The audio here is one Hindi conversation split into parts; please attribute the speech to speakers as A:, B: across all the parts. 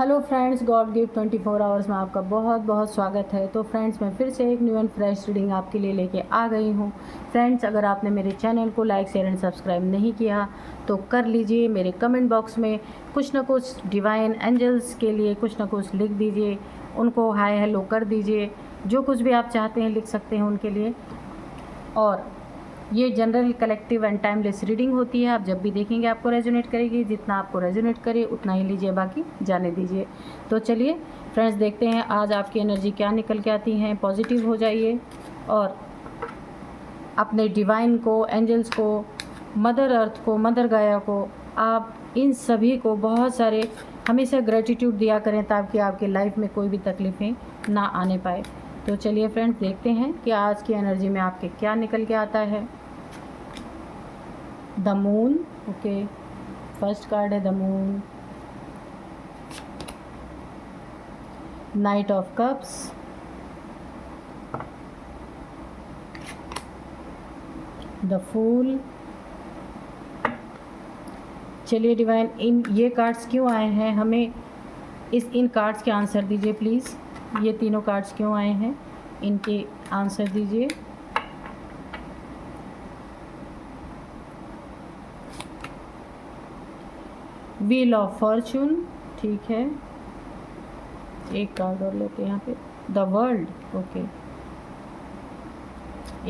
A: Hello friends, God gift 24 hours में आपका बहुत बहुत स्वागत है। तो फ्रेंड्स, मैं फिर से एक न्यू एंड फ्रेश रीडिंग आपके लिए लेके आ गई हूँ। फ्रेंड्स, अगर आपने मेरे चैनल को लाइक शेयर एंड सब्सक्राइब नहीं किया तो कर लीजिए। मेरे कमेंट बॉक्स में कुछ ना कुछ डिवाइन एंजल्स के लिए कुछ ना कुछ लिख दीजिए, उनको हाय हेलो कर दीजिए। जो कुछ भी आप चाहते हैं लिख सकते हैं उनके लिए। और ये general collective and timeless reading होती है। आप जब भी देखेंगे आपको रेजोनेट करेगी। जितना आपको रेजोनेट करे उतना ही लीजिए, बाकी जाने दीजिए। तो चलिए फ्रेंड्स, देखते हैं आज आपकी एनर्जी क्या निकल के आती हैं। पॉजिटिव हो जाइए और अपने डिवाइन को, एंजल्स को, मदर अर्थ को, मदर गाया को, आप इन सभी को बहुत सारे हमेशा ग्रेटिट्यूड दिया करें ताकि आपके लाइफ में कोई भी तकलीफ़ें ना आने पाए। तो चलिए फ्रेंड्स, देखते हैं कि आज की एनर्जी में आपके क्या निकल के आता है। The moon, okay, first card है the moon. Knight of cups, the fool. चलिए डिवाइन, ये कार्ड्स क्यों आए हैं, हमें इन कार्ड्स के आंसर दीजिए प्लीज़। ये तीनों कार्ड्स क्यों आए हैं, इनके आंसर दीजिए। व्हील ऑफ फॉर्चून, ठीक है। एक कार्ड और लेते हैं यहाँ पे, द वर्ल्ड, ओके।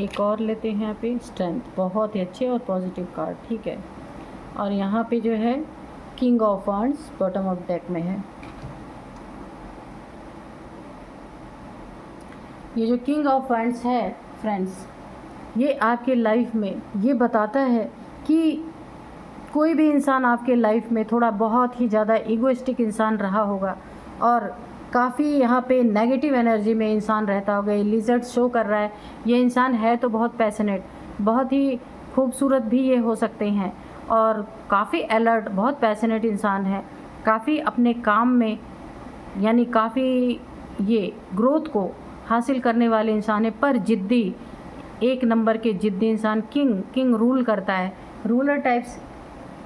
A: एक और लेते हैं यहाँ पे, स्ट्रेंथ। बहुत ही अच्छे और पॉजिटिव कार्ड, ठीक है। और यहाँ पे जो है king of wands bottom of deck में है। ये जो किंग ऑफ वांड्स है फ्रेंड्स, ये आपके लाइफ में ये बताता है कि कोई भी इंसान आपके लाइफ में थोड़ा बहुत ही ज़्यादा ईगोइस्टिक इंसान रहा होगा और काफ़ी यहाँ पे नेगेटिव एनर्जी में इंसान रहता होगा। ये लिजर्ट शो कर रहा है। ये इंसान है तो बहुत पैशनेट, बहुत ही खूबसूरत भी ये हो सकते हैं और काफ़ी अलर्ट, बहुत पैशनेट इंसान है। काफ़ी अपने काम में यानी काफ़ी ये ग्रोथ को हासिल करने वाले इंसान है, पर ज़िद्दी, एक नंबर के ज़िद्दी इंसान। किंग रूल करता है, रूलर टाइप्स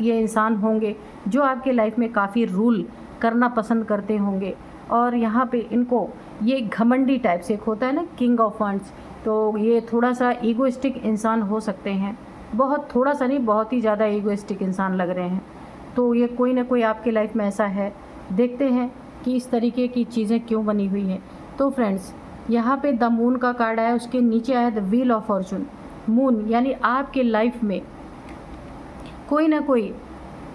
A: ये इंसान होंगे जो आपके लाइफ में काफ़ी रूल करना पसंद करते होंगे। और यहाँ पे इनको ये घमंडी टाइप से, एक होता है ना किंग ऑफ वांड्स, तो ये थोड़ा सा ईगोइस्टिक इंसान हो सकते हैं। बहुत थोड़ा सा नहीं, बहुत ही ज़्यादा ईगोइस्टिक इंसान लग रहे हैं। तो ये कोई ना कोई आपके लाइफ में ऐसा है। देखते हैं कि इस तरीके की चीज़ें क्यों बनी हुई हैं। तो फ्रेंड्स, यहाँ पे द मून का कार्ड आया, उसके नीचे आया the wheel of Fortune. Moon यानी आपके लाइफ में कोई ना कोई,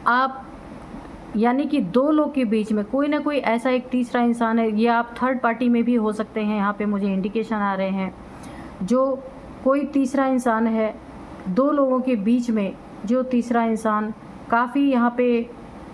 A: आप यानी कि दो लोग के बीच में कोई ना कोई ऐसा एक तीसरा इंसान है। ये आप थर्ड पार्टी में भी हो सकते हैं, यहाँ पे मुझे इंडिकेशन आ रहे हैं। जो कोई तीसरा इंसान है, दो लोगों के बीच में जो तीसरा इंसान काफ़ी यहाँ पे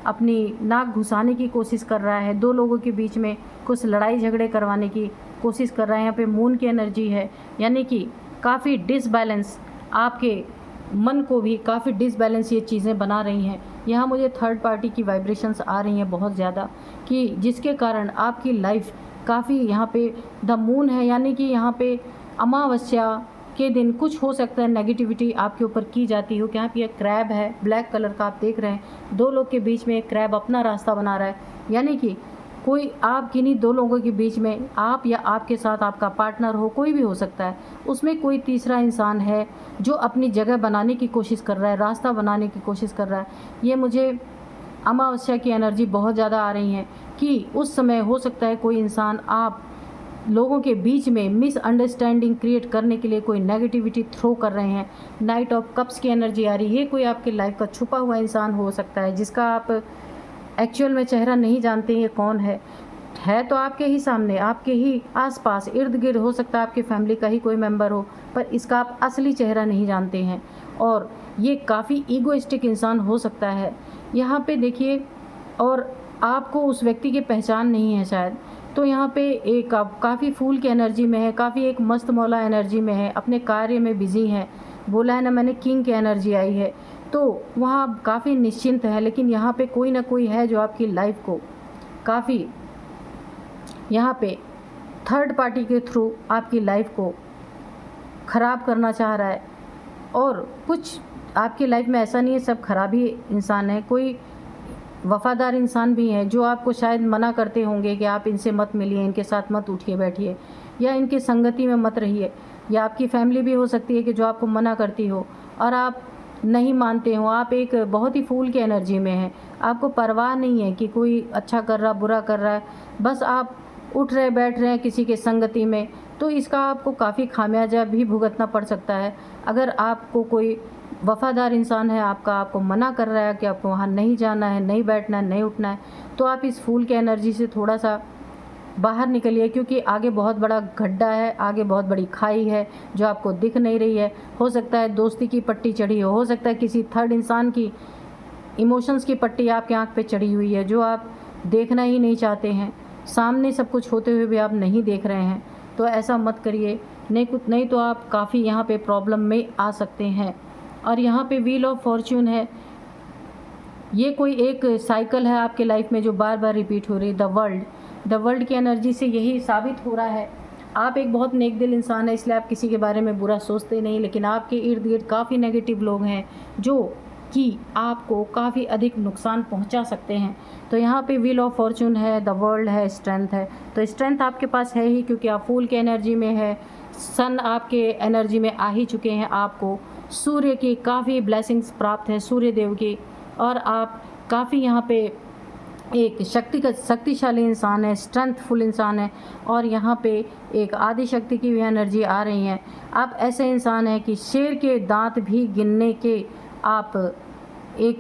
A: अपनी नाक घुसाने की कोशिश कर रहा है, दो लोगों के बीच में कुछ लड़ाई झगड़े करवाने की कोशिश कर रहा है। यहाँ पे मून की एनर्जी है, यानी कि काफ़ी डिसबैलेंस, आपके मन को भी काफ़ी डिसबैलेंस ये चीज़ें बना रही हैं। यहाँ मुझे थर्ड पार्टी की वाइब्रेशंस आ रही हैं बहुत ज़्यादा, कि जिसके कारण आपकी लाइफ काफ़ी, यहाँ पे द मून है यानी कि यहाँ पे अमावस्या के दिन कुछ हो सकता है नेगेटिविटी आपके ऊपर की जाती हो। कि यहाँ पे एक क्रैब है ब्लैक कलर का, आप देख रहे हैं, दो लोग के बीच में एक क्रैब अपना रास्ता बना रहा है। यानी कि कोई आप किन्हीं दो लोगों के बीच में, आप या आपके साथ आपका पार्टनर हो, कोई भी हो सकता है, उसमें कोई तीसरा इंसान है जो अपनी जगह बनाने की कोशिश कर रहा है, रास्ता बनाने की कोशिश कर रहा है। ये मुझे अमावस्या की एनर्जी बहुत ज़्यादा आ रही है कि उस समय हो सकता है कोई इंसान आप लोगों के बीच में मिसअंडरस्टैंडिंग क्रिएट करने के लिए कोई नेगेटिविटी थ्रो कर रहे हैं। नाइट ऑफ कप्स की एनर्जी आ रही है। ये कोई आपके लाइफ का छुपा हुआ इंसान हो सकता है जिसका आप एक्चुअल में चेहरा नहीं जानते ये कौन है तो आपके ही सामने, आपके ही आसपास, इर्द गिर्द, हो सकता है आपके फैमिली का ही कोई मेंबर हो, पर इसका आप असली चेहरा नहीं जानते हैं। और ये काफ़ी ईगोइस्टिक इंसान हो सकता है यहाँ पे, देखिए। और आपको उस व्यक्ति की पहचान नहीं है शायद। तो यहाँ पे एक आप काफ़ी फूल की एनर्जी में है, काफ़ी एक मस्त मौला एनर्जी में है, अपने कार्य में बिजी है। बोला है ना मैंने, किंग की एनर्जी आई है, तो वहाँ काफ़ी निश्चिंत है। लेकिन यहाँ पे कोई ना कोई है जो आपकी लाइफ को काफ़ी यहाँ पे थर्ड पार्टी के थ्रू आपकी लाइफ को ख़राब करना चाह रहा है। और कुछ आपकी लाइफ में ऐसा नहीं है सब खराब ही इंसान है, कोई वफ़ादार इंसान भी हैं जो आपको शायद मना करते होंगे कि आप इनसे मत मिलिए, इनके साथ मत उठिए बैठिए, या इनकी संगति में मत रहिए। या आपकी फैमिली भी हो सकती है कि जो आपको मना करती हो और आप नहीं मानते हो। आप एक बहुत ही फूल की एनर्जी में हैं, आपको परवाह नहीं है कि कोई अच्छा कर रहा बुरा कर रहा है, बस आप उठ रहे बैठ रहे हैं किसी के संगति में। तो इसका आपको काफ़ी खामियाजा भी भुगतना पड़ सकता है। अगर आपको कोई वफ़ादार इंसान है आपको मना कर रहा है कि आपको वहाँ नहीं जाना है, नहीं बैठना है, नहीं उठना है, तो आप इस फूल की एनर्जी से थोड़ा सा बाहर निकलिए, क्योंकि आगे बहुत बड़ा गड्ढा है, आगे बहुत बड़ी खाई है जो आपको दिख नहीं रही है। हो सकता है दोस्ती की पट्टी चढ़ी हो सकता है किसी थर्ड इंसान की इमोशंस की पट्टी आपके आँख पे चढ़ी हुई है जो आप देखना ही नहीं चाहते हैं। सामने सब कुछ होते हुए भी आप नहीं देख रहे हैं, तो ऐसा मत करिए, नहीं तो आप काफ़ी यहाँ पे प्रॉब्लम में आ सकते हैं। और यहाँ पे व्हील ऑफ फॉर्च्यून है, ये कोई एक साइकिल है आपके लाइफ में जो बार बार रिपीट हो रही है। द वर्ल्ड की एनर्जी से यही साबित हो रहा है, आप एक बहुत नेक दिल इंसान है, इसलिए आप किसी के बारे में बुरा सोचते नहीं, लेकिन आपके इर्द गिर्द काफ़ी नेगेटिव लोग हैं जो कि आपको काफ़ी अधिक नुकसान पहुंचा सकते हैं। तो यहाँ पे व्हील ऑफ फॉर्च्यून है, द वर्ल्ड है, स्ट्रेंथ है। तो स्ट्रेंथ आपके पास है ही, क्योंकि आप फूल के एनर्जी में है, सन आपके एनर्जी में आ ही चुके हैं, आपको सूर्य की काफ़ी ब्लेसिंग्स प्राप्त है, सूर्य देव की, और आप काफ़ी यहाँ पे एक शक्तिशाली इंसान है, स्ट्रेंथफुल इंसान है, और यहाँ पे एक आदि शक्ति की भी एनर्जी आ रही है। आप ऐसे इंसान हैं कि शेर के दांत भी गिनने के आप एक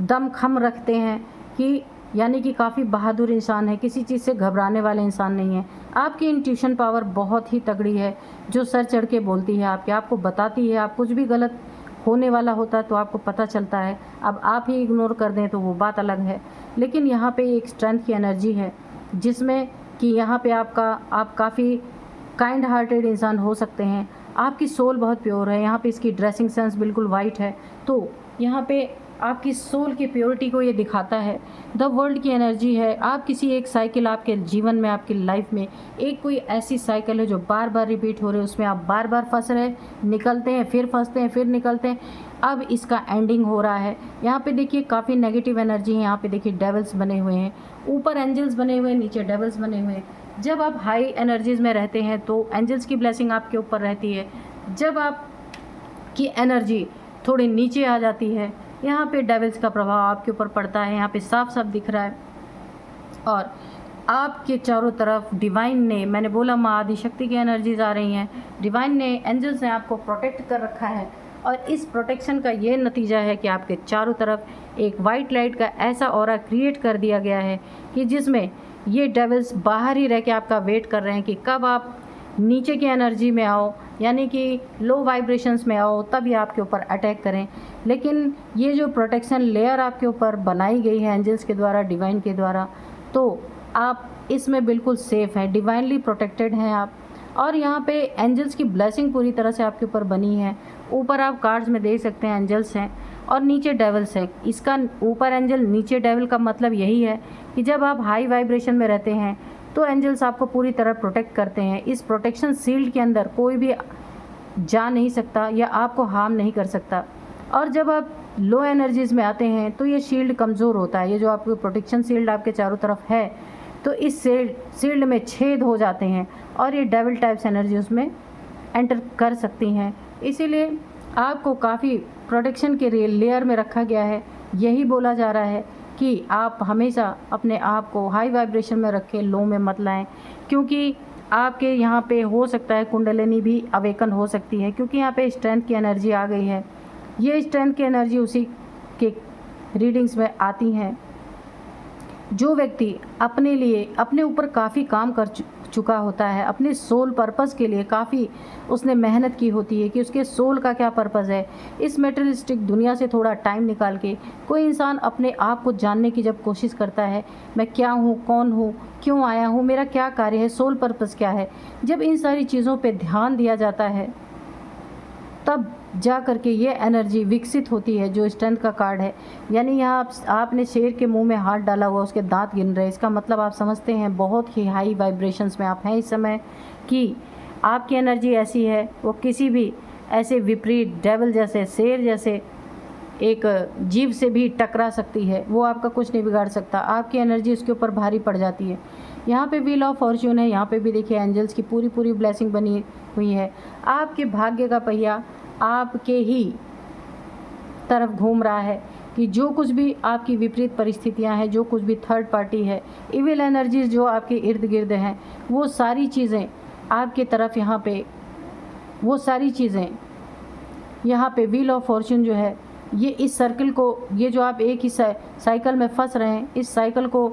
A: दमखम रखते हैं, कि यानी कि काफ़ी बहादुर इंसान है, किसी चीज़ से घबराने वाले इंसान नहीं है। आपकी इंट्यूशन पावर बहुत ही तगड़ी है जो सर चढ़ के बोलती है, आपको बताती है। आप कुछ भी गलत होने वाला होता है तो आपको पता चलता है, अब आप ही इग्नोर कर दें तो वो बात अलग है। लेकिन यहाँ पे एक स्ट्रेंथ की एनर्जी है जिसमें कि यहाँ पे आप काफ़ी काइंड हार्टेड इंसान हो सकते हैं, आपकी सोल बहुत प्योर है। यहाँ पे इसकी ड्रेसिंग सेंस बिल्कुल वाइट है, तो यहाँ पे आपकी सोल की प्योरिटी को ये दिखाता है। द वर्ल्ड की एनर्जी है, आप किसी एक साइकिल आपके जीवन में, आपकी लाइफ में एक कोई ऐसी साइकिल है जो बार बार रिपीट हो रही है, उसमें आप बार बार फंस रहे, निकलते हैं, फिर फंसते हैं, फिर निकलते हैं, अब इसका एंडिंग हो रहा है। यहाँ पे देखिए काफ़ी नेगेटिव एनर्जी है, यहाँ पे देखिए डेविल्स बने हुए हैं, ऊपर एंजल्स बने हुए हैं, नीचे डेविल्स बने हुए हैं। जब आप हाई एनर्जीज़ में रहते हैं तो एंजल्स की ब्लेसिंग आपके ऊपर रहती है, जब आपकी एनर्जी थोड़ी नीचे आ जाती है यहाँ पे डेविल्स का प्रभाव आपके ऊपर पड़ता है। यहाँ पे साफ साफ दिख रहा है, और आपके चारों तरफ डिवाइन ने, मैंने बोला माँ आदिशक्ति की एनर्जीज आ रही हैं, डिवाइन ने, एंजल्स ने आपको प्रोटेक्ट कर रखा है। और इस प्रोटेक्शन का ये नतीजा है कि आपके चारों तरफ एक वाइट लाइट का ऐसा ऑरा क्रिएट कर दिया गया है कि जिसमें ये डेविल्स बाहर ही रह के आपका वेट कर रहे हैं कि कब आप नीचे की एनर्जी में आओ, यानी कि लो वाइब्रेशंस में आओ, तब ये आपके ऊपर अटैक करें। लेकिन ये जो प्रोटेक्शन लेयर आपके ऊपर बनाई गई है एंजल्स के द्वारा, डिवाइन के द्वारा, तो आप इसमें बिल्कुल सेफ़ हैं, डिवाइनली प्रोटेक्टेड हैं आप। और यहाँ पे एंजल्स की ब्लेसिंग पूरी तरह से आपके ऊपर बनी है। ऊपर आप कार्ड्स में देख सकते हैं एंजल्स हैं और नीचे डेविल्स हैं। इसका ऊपर एंजल नीचे डेविल का मतलब यही है कि जब आप हाई वाइब्रेशन में रहते हैं तो एंजल्स आपको पूरी तरह प्रोटेक्ट करते हैं। इस प्रोटेक्शन शील्ड के अंदर कोई भी जा नहीं सकता या आपको हार्म नहीं कर सकता। और जब आप लो एनर्जीज़ में आते हैं तो ये शील्ड कमज़ोर होता है। ये जो आपको प्रोटेक्शन शील्ड आपके चारों तरफ है, तो इस शील्ड में छेद हो जाते हैं और ये डेविल टाइप्स एनर्जी उसमें एंटर कर सकती हैं। इसीलिए आपको काफ़ी प्रोटेक्शन के लेयर में रखा गया है। यही बोला जा रहा है कि आप हमेशा अपने आप को हाई वाइब्रेशन में रखें, लो में मत लाएं, क्योंकि आपके यहाँ पे हो सकता है कुंडलिनी भी अवेकन हो सकती है, क्योंकि यहाँ पे स्ट्रेंथ की एनर्जी आ गई है। ये स्ट्रेंथ की एनर्जी उसी के रीडिंग्स में आती हैं। जो व्यक्ति अपने लिए, अपने ऊपर काफ़ी काम कर चुका होता है, अपने सोल पर्पस के लिए काफ़ी उसने मेहनत की होती है कि उसके सोल का क्या पर्पस है, इस मेटेरियलिस्टिक दुनिया से थोड़ा टाइम निकाल के कोई इंसान अपने आप को जानने की जब कोशिश करता है, मैं क्या हूँ, कौन हूँ, क्यों आया हूँ, मेरा क्या कार्य है, सोल पर्पस क्या है, जब इन सारी चीज़ों पे ध्यान दिया जाता है तब जा करके ये एनर्जी विकसित होती है जो स्ट्रेंथ का कार्ड है। यानी यहाँ आपने शेर के मुंह में हाथ डाला हुआ, उसके दांत गिन रहे, इसका मतलब आप समझते हैं बहुत ही हाई वाइब्रेशंस में आप हैं इस समय, कि आपकी एनर्जी ऐसी है वो किसी भी ऐसे विपरीत डेविल जैसे, शेर जैसे एक जीव से भी टकरा सकती है, वो आपका कुछ नहीं बिगाड़ सकता, आपकी एनर्जी उसके ऊपर भारी पड़ जाती है। यहाँ पे व्हील ऑफ फॉर्च्यून है, यहाँ पे भी देखिए एंजल्स की पूरी पूरी ब्लेसिंग बनी हुई है। आपके भाग्य का पहिया आपके ही तरफ घूम रहा है कि जो कुछ भी आपकी विपरीत परिस्थितियां हैं, जो कुछ भी थर्ड पार्टी है, इविल एनर्जीज जो आपके इर्द गिर्द हैं, वो सारी चीज़ें आपके तरफ यहाँ पे, वो सारी चीज़ें यहाँ पे व्हील ऑफ फॉर्च्यून जो है ये इस सर्कल को, ये जो आप एक ही साइकिल में फंस रहे हैं, इस साइकिल को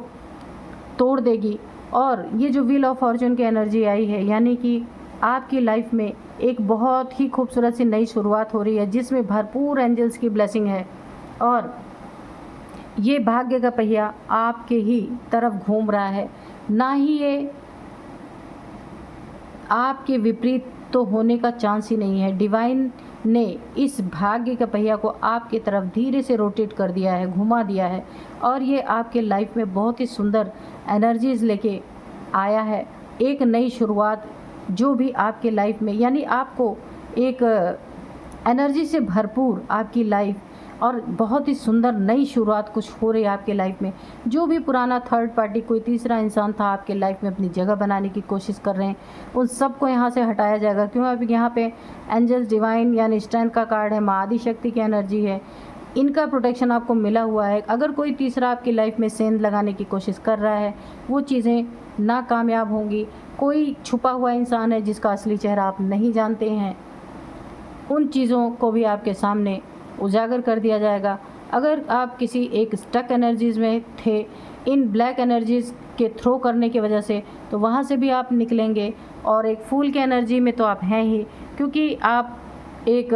A: तोड़ देगी। और ये जो व्हील ऑफ फॉर्च्यून की एनर्जी आई है, यानी कि आपकी लाइफ में एक बहुत ही खूबसूरत सी नई शुरुआत हो रही है जिसमें भरपूर एंजल्स की ब्लेसिंग है। और ये भाग्य का पहिया आपके ही तरफ घूम रहा है, ना ही ये आपके विपरीत तो होने का चांस ही नहीं है। डिवाइन ने इस भाग्य के पहिया को आपकी तरफ धीरे से रोटेट कर दिया है, घुमा दिया है, और ये आपके लाइफ में बहुत ही सुंदर एनर्जीज़ लेके आया है। एक नई शुरुआत जो भी आपके लाइफ में, यानी आपको एक एनर्जी से भरपूर आपकी लाइफ और बहुत ही सुंदर नई शुरुआत कुछ हो रही है आपके लाइफ में। जो भी पुराना थर्ड पार्टी, कोई तीसरा इंसान था आपके लाइफ में अपनी जगह बनाने की कोशिश कर रहे हैं, उन सबको यहाँ से हटाया जाएगा। क्यों? अभी यहाँ पे एंजल्स डिवाइन यानी स्ट्रेंथ का कार्ड है, माँ आदि शक्ति की एनर्जी है, इनका प्रोटेक्शन आपको मिला हुआ है। अगर कोई तीसरा आपकी लाइफ में सेंध लगाने की कोशिश कर रहा है, वो चीज़ें नाकामयाब होंगी। कोई छुपा हुआ इंसान है जिसका असली चेहरा आप नहीं जानते हैं, उन चीज़ों को भी आपके सामने उजागर कर दिया जाएगा। अगर आप किसी एक स्टक एनर्जीज़ में थे इन ब्लैक एनर्जीज़ के थ्रो करने की वजह से, तो वहाँ से भी आप निकलेंगे। और एक फूल की एनर्जी में तो आप हैं ही, क्योंकि आप एक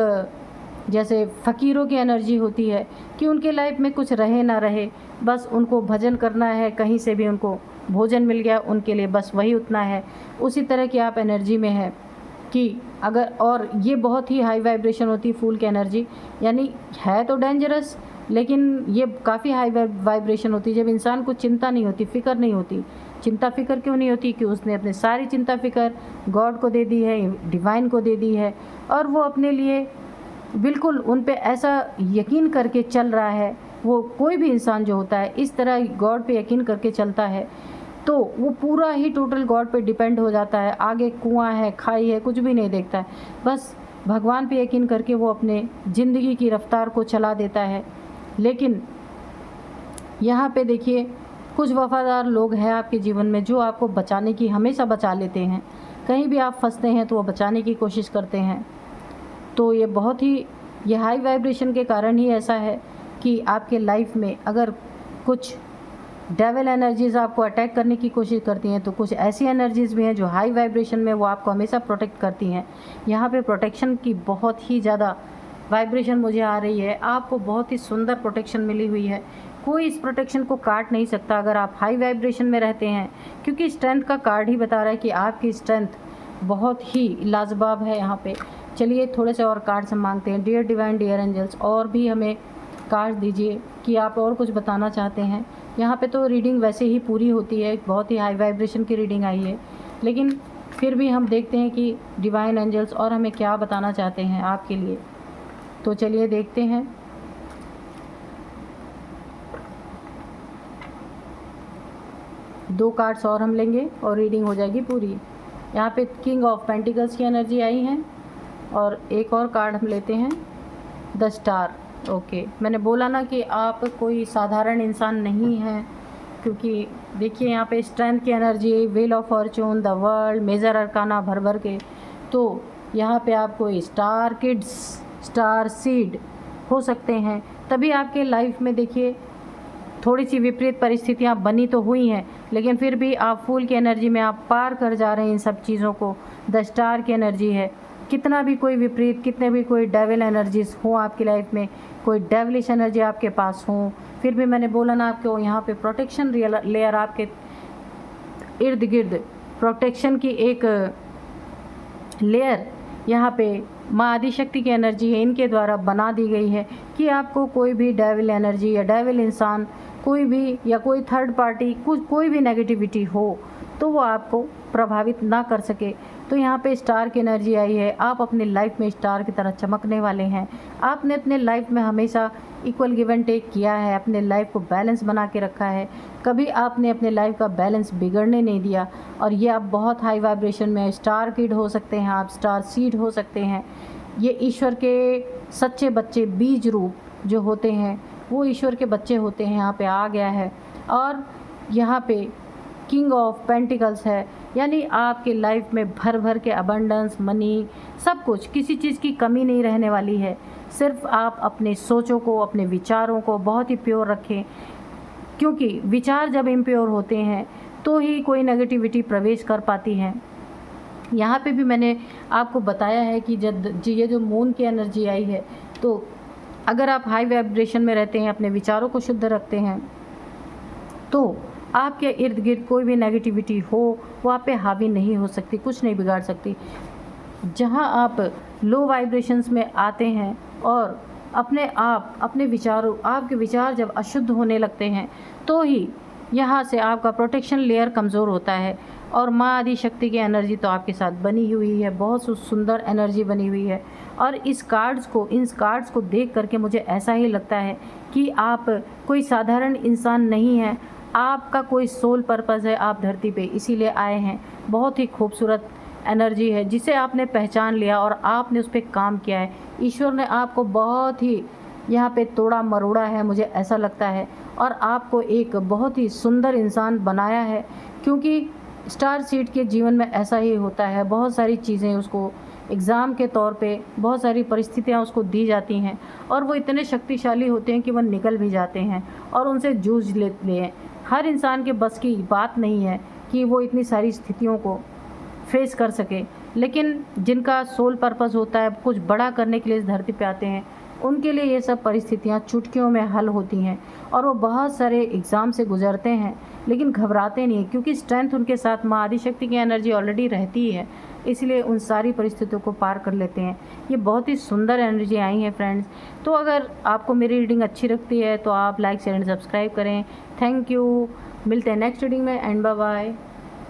A: जैसे फ़कीरों की एनर्जी होती है कि उनके लाइफ में कुछ रहे ना रहे, बस उनको भजन करना है, कहीं से भी उनको भोजन मिल गया उनके लिए बस वही उतना है। उसी तरह की आप एनर्जी में है कि अगर, और ये बहुत ही हाई वाइब्रेशन होती है फूल की एनर्जी, यानी है तो डेंजरस लेकिन ये काफ़ी हाई वाइब्रेशन होती है। जब इंसान को चिंता नहीं होती, फ़िक्र नहीं होती। चिंता फ़िक्र क्यों नहीं होती? कि उसने अपने सारी चिंता फ़िक्र गॉड को दे दी है, डिवाइन को दे दी है, और वो अपने लिए बिल्कुल उन पे ऐसा यकीन करके चल रहा है। वो कोई भी इंसान जो होता है इस तरह गॉड पे यकीन करके चलता है तो वो पूरा ही टोटल गॉड पे डिपेंड हो जाता है। आगे कुआं है, खाई है, कुछ भी नहीं देखता है, बस भगवान पे यकीन करके वो अपने ज़िंदगी की रफ्तार को चला देता है। लेकिन यहाँ पे देखिए कुछ वफ़ादार लोग हैं आपके जीवन में जो आपको बचाने की, हमेशा बचा लेते हैं। कहीं भी आप फंसते हैं तो वो बचाने की कोशिश करते हैं। तो ये बहुत ही, ये हाई वाइब्रेशन के कारण ही ऐसा है कि आपके लाइफ में अगर कुछ डेविल एनर्जीज़ आपको अटैक करने की कोशिश करती हैं, तो कुछ ऐसी एनर्जीज़ भी हैं जो हाई वाइब्रेशन में वो आपको हमेशा प्रोटेक्ट करती हैं। यहाँ पे प्रोटेक्शन की बहुत ही ज़्यादा वाइब्रेशन मुझे आ रही है। आपको बहुत ही सुंदर प्रोटेक्शन मिली हुई है, कोई इस प्रोटेक्शन को काट नहीं सकता अगर आप हाई वाइब्रेशन में रहते हैं, क्योंकि स्ट्रेंथ का कार्ड ही बता रहा है कि आपकी स्ट्रेंथ बहुत ही लाजवाब है यहाँ पे। चलिए थोड़े से और कार्ड्स हम मांगते हैं। डियर डिवाइन, डियर एंजल्स, और भी हमें कार्ड दीजिए कि आप और कुछ बताना चाहते हैं। यहाँ पे तो रीडिंग वैसे ही पूरी होती है, बहुत ही हाई वाइब्रेशन की रीडिंग आई है, लेकिन फिर भी हम देखते हैं कि डिवाइन एंजल्स और हमें क्या बताना चाहते हैं आपके लिए। तो चलिए देखते हैं। दो कार्ड्स और हम लेंगे और रीडिंग हो जाएगी पूरी। यहाँ पे किंग ऑफ पेंटिकल्स की एनर्जी आई है, और एक और कार्ड हम लेते हैं, द स्टार। ओके, मैंने बोला ना कि आप कोई साधारण इंसान नहीं हैं, क्योंकि देखिए यहाँ पे स्ट्रेंथ की energy, wheel of fortune, the world, major arcana भर भर के। तो यहाँ पे आप कोई स्टार किड्स, स्टार सीड हो सकते हैं। तभी आपके लाइफ में देखिए थोड़ी सी विपरीत परिस्थितियाँ बनी तो हुई हैं, लेकिन फिर भी आप फूल की एनर्जी में आप पार कर जा रहे हैं इन सब चीज़ों को। द स्टार की एनर्जी है। कितना भी कोई विपरीत, कितने भी कोई डेविल एनर्जीज हो आपकी लाइफ में, कोई डेविलिश एनर्जी आपके पास हो, फिर भी मैंने बोला ना आपको यहाँ पे प्रोटेक्शन लेयर आपके इर्द गिर्द, प्रोटेक्शन की एक लेयर यहाँ पे माँ आदिशक्ति की एनर्जी है, इनके द्वारा बना दी गई है कि आपको कोई भी डेविल एनर्जी या डेविल इंसान, कोई भी या कोई थर्ड पार्टी, कुछ कोई भी नेगेटिविटी हो तो वो आपको प्रभावित ना कर सके। तो यहाँ पे स्टार की एनर्जी आई है, आप अपनी लाइफ में स्टार की तरह चमकने वाले हैं। आपने अपने लाइफ में हमेशा इक्वल गिव एंड टेक किया है, अपने लाइफ को बैलेंस बना के रखा है, कभी आपने अपने लाइफ का बैलेंस बिगड़ने नहीं दिया। और ये आप बहुत हाई वाइब्रेशन में स्टार किड हो सकते हैं, आप स्टार सीड हो सकते हैं। ये ईश्वर के सच्चे बच्चे, बीज रूप जो होते हैं वो ईश्वर के बच्चे होते हैं, यहाँ पे आ गया है। और यहाँ पे किंग ऑफ पेंटिकल्स है, यानी आपके लाइफ में भर भर के अबंडेंस, मनी, सब कुछ, किसी चीज़ की कमी नहीं रहने वाली है। सिर्फ आप अपने सोचों को, अपने विचारों को बहुत ही प्योर रखें, क्योंकि विचार जब इम्प्योर होते हैं तो ही कोई नेगेटिविटी प्रवेश कर पाती है। यहाँ पे भी मैंने आपको बताया है कि जब ये जो मून की एनर्जी आई है, तो अगर आप हाई वाइब्रेशन में रहते हैं, अपने विचारों को शुद्ध रखते हैं, तो आपके इर्द गिर्द कोई भी नेगेटिविटी हो वो आप पे हावी नहीं हो सकती, कुछ नहीं बिगाड़ सकती। जहाँ आप लो वाइब्रेशंस में आते हैं और अपने विचारों, आपके विचार जब अशुद्ध होने लगते हैं, तो ही यहाँ से आपका प्रोटेक्शन लेयर कमज़ोर होता है। और माँ आदि शक्ति की एनर्जी तो आपके साथ बनी हुई है, बहुत सुंदर एनर्जी बनी हुई है। और इन कार्ड्स को देख करके मुझे ऐसा ही लगता है कि आप कोई साधारण इंसान नहीं हैं, आपका कोई सोल पर्पज़ है, आप धरती पे इसीलिए आए हैं। बहुत ही खूबसूरत एनर्जी है जिसे आपने पहचान लिया और आपने उस पर काम किया है। ईश्वर ने आपको बहुत ही यहाँ पे तोड़ा मरोड़ा है, मुझे ऐसा लगता है, और आपको एक बहुत ही सुंदर इंसान बनाया है। क्योंकि स्टार सीड के जीवन में ऐसा ही होता है, बहुत सारी चीज़ें उसको एग्ज़ाम के तौर पे, बहुत सारी परिस्थितियाँ उसको दी जाती हैं और वो इतने शक्तिशाली होते हैं कि वो निकल भी जाते हैं और उनसे जूझ लेते हैं। हर इंसान के बस की बात नहीं है कि वो इतनी सारी स्थितियों को फेस कर सके, लेकिन जिनका सोल पर्पस होता है, कुछ बड़ा करने के लिए इस धरती पे आते हैं, उनके लिए ये सब परिस्थितियाँ चुटकियों में हल होती हैं और वो बहुत सारे एग्ज़ाम से गुजरते हैं, लेकिन घबराते नहीं, क्योंकि स्ट्रेंथ उनके साथ माँ आदिशक्ति की एनर्जी ऑलरेडी रहती है, इसलिए उन सारी परिस्थितियों को पार कर लेते हैं। ये बहुत ही सुंदर एनर्जी आई है फ्रेंड्स। तो अगर आपको मेरी रीडिंग अच्छी लगती है तो आप लाइक, शेयर एंड सब्सक्राइब करें। Thank you. मिलते हैं नेक्स्ट रीडिंग में एंड बाय बाय।